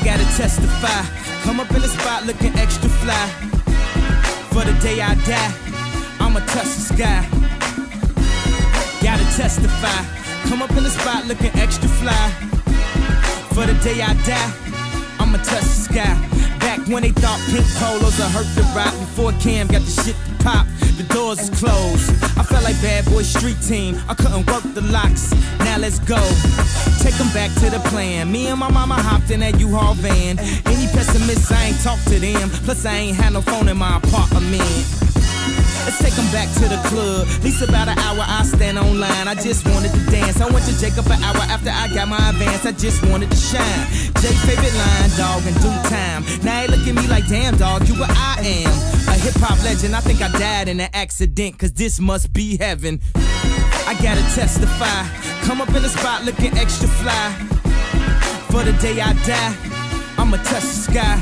gotta testify. Come up in the spot looking extra fly. For the day I die, I'ma touch the sky. Gotta testify. Come up in the spot looking extra fly. For the day I die, I'ma touch the sky. Back when they thought pink polos would hurt the rock. Before Cam got the shit to pop, the doors is closed. I felt like Bad Boy Street Team, I couldn't work the locks. Now let's go, take them back to the plan. Me and my mama hopped in that U-Haul van. Any pessimists, I ain't talk to them. Plus I ain't had no phone in my apartment. Let's take them back to the club. At least about an hour I stand online. I just wanted to dance. I went to Jacob an hour after I got my advance. I just wanted to shine. Jay's favorite line, dog, in due time. Now he look at me like, damn, dog, you what I am. A hip-hop legend. I think I died in an accident, cause this must be heaven. I gotta testify. Come up in the spot looking extra fly. For the day I die, I'ma touch the sky.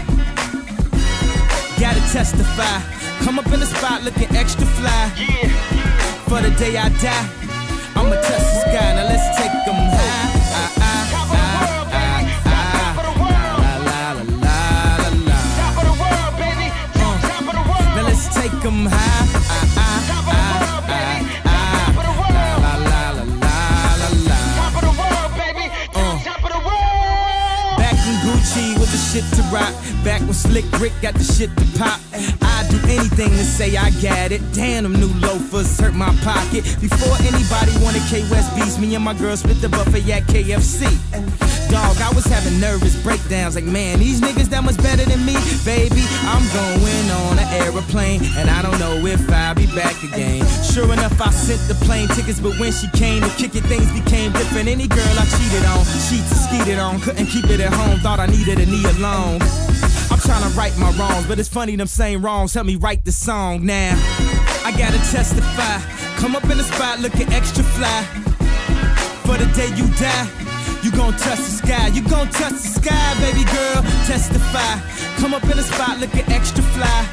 Gotta testify. Come up in the spot looking extra fly. Yeah. For the day I die, I'ma touch the sky. Now let's take them high. Top of the world, baby. Top of the world. La la la la la. Top of the world, baby. Top of the world. Now let's take them high. Top of the world, baby. Top of the world. La la la la la. Top of the world, baby. Top of the world. Back when Gucci was the shit to rock. Back when Slick Rick got the shit to pop. I'd do anything to say I got it. Damn, them new loafers hurt my pocket. Before anybody wanted K-West beats, me and my girl split the buffet at KFC. Dog, I was having nervous breakdowns like, man, these niggas that much better than me. Baby, I'm going on an aeroplane, and I don't know if I'll be back again. Sure enough, I sent the plane tickets, but when she came to kick it, things became different. Any girl I cheated on, sheets skeeted on, couldn't keep it at home, thought I needed a knee alone. I'm trying to right my wrongs, but it's funny them same wrongs help me write the song now. I gotta testify. Come up in the spot looking extra fly. For the day you die, you gon' touch the sky. You gon' touch the sky, baby girl. Testify. Come up in the spot looking extra fly.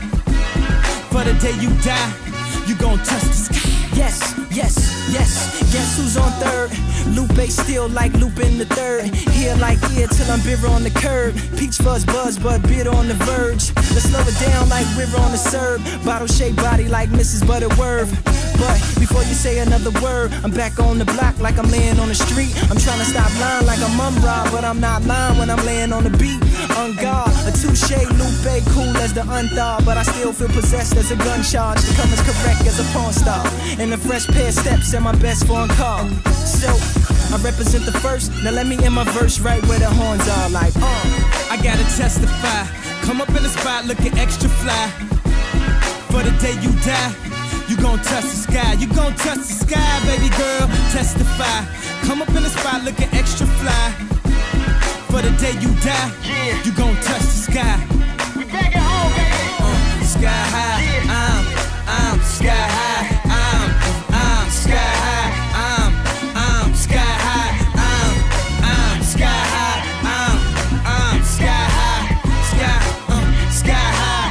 For the day you die, you gon' touch the sky. Yes, yes, yes. Guess who's on third? Lupe still like Lupin the third. Here like here till I'm bitter on the curb. Peach fuzz buzz, but bitter on the verge. Let's slow it down like river on the serve. Bottle shaped body like Mrs. Butterworth. But before you say another word, I'm back on the block like I'm laying on the street. I'm trying to stop lying like I'm Rob, but I'm not lying when I'm laying on the beat. On guard, a touche, Lupe, cool as the unthaw, but I still feel possessed as a gun charge. To come as correct as a porn star. And a fresh pair of steps and my best foreign car. So, I represent the first, now let me end my verse right where the horns are like, I gotta testify. Come up in the spot looking extra fly. For the day you die, you gon' touch the sky. You gon' touch the sky, baby girl. Testify. Come up in the spot looking extra fly. For the day you die, yeah, you gon' touch the sky. We back at home, baby. Sky high, yeah. I'm sky high. I'm sky high. I'm sky high. I'm sky high. I'm sky high. Sky high.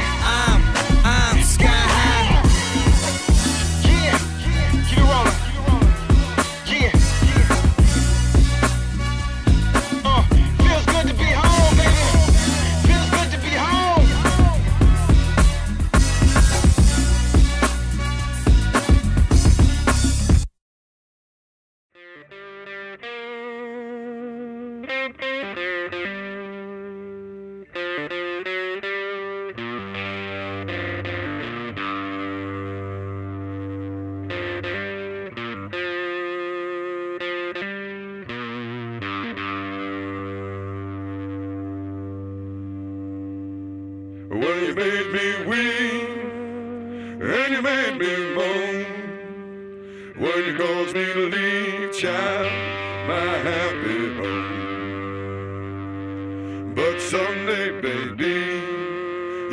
I'm sky high. Yeah, keep it rolling. Yeah. Feels good to be home, baby. Feels good to be home. Well, you made me weep, and you made me moan. When you caused me to leave, child, my happy home. But someday, baby,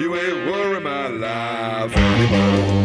you ain't worry my life anymore.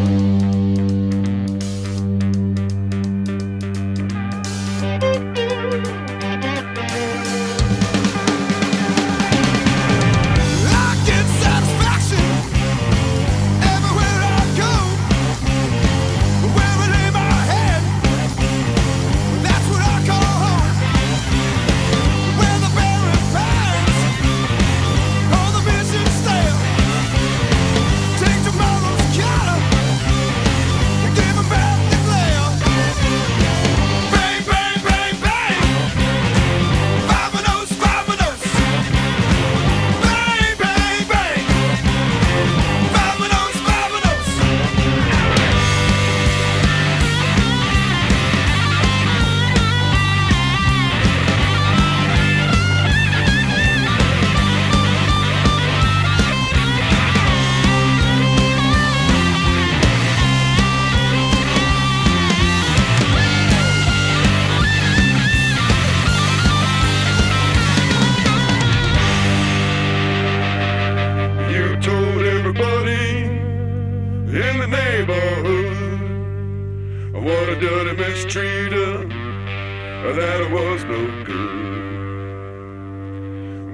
really mistreated her, that it was no good.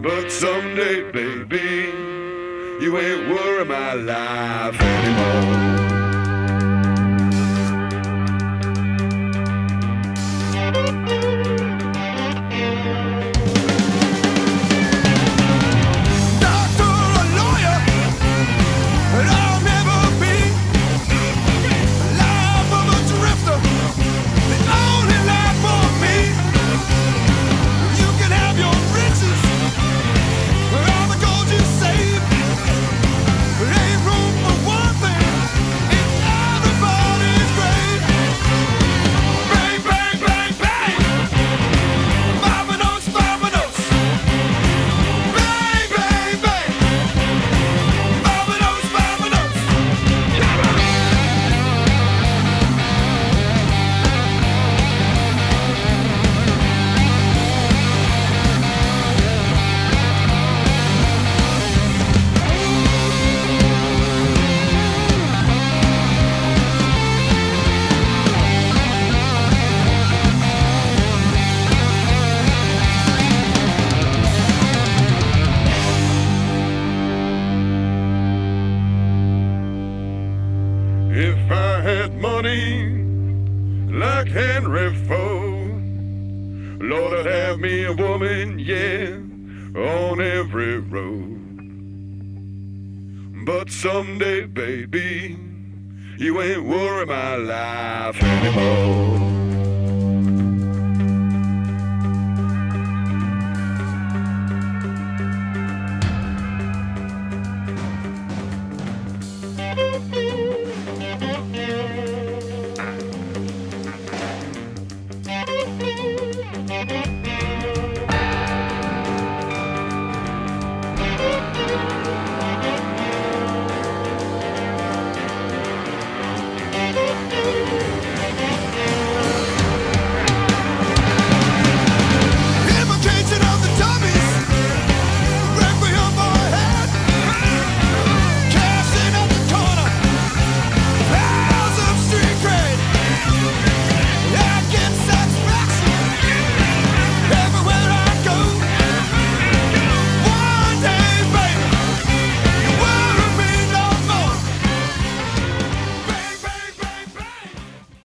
But someday, baby, you ain't worry my life anymore. If I had money like Henry Ford, Lord, I'd have me a woman, yeah, on every road. But someday, baby, you ain't worry my life anymore.